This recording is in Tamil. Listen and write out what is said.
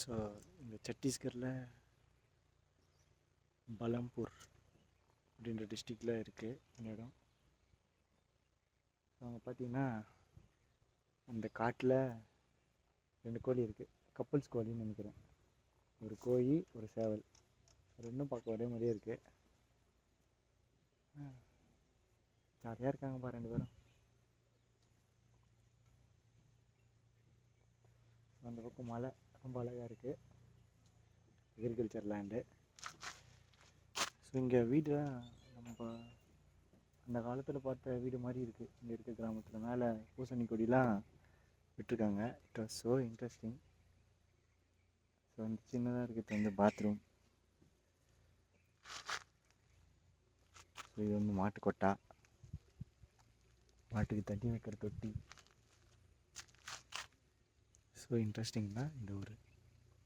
ஸோ இந்த சத்தீஸ்கரில் பலம்பூர் அப்படின்ற டிஸ்ட்ரிக்டில் இருக்குது இந்த இடம். ஸோ அங்கே பார்த்தீங்கன்னா அந்த காட்டில் 2 கோழி இருக்குது. கப்புள்ஸ் கோழின்னு நினைக்கிறேன். ஒரு கோழி ஒரு சேவல், ரெண்டும் பார்க்க ஒரே மாதிரியே இருக்குது. ஜாலியாக இருக்காங்கப்பா 2 பேரும். அந்த பக்கம் மலை ரொம்ப அழகாக இருக்குது. Agriculture land. ஸோ இங்கே வீடுலாம் நம்ம அந்த காலத்தில் பார்த்த வீடு மாதிரி இருக்குது. இங்கே இருக்க கிராமத்தில் மேலே பூசணி கொடிலாம் விட்டுருக்காங்க. It was so interesting. So வந்து சின்னதாக இருக்கிறது வந்து பாத்ரூம். ஸோ இது வந்து மாட்டு கொட்டா, மாட்டுக்கு தண்ணி வைக்கிற தொட்டி. ஸோ இன்ட்ரெஸ்டிங் தான் இந்த ஊர்.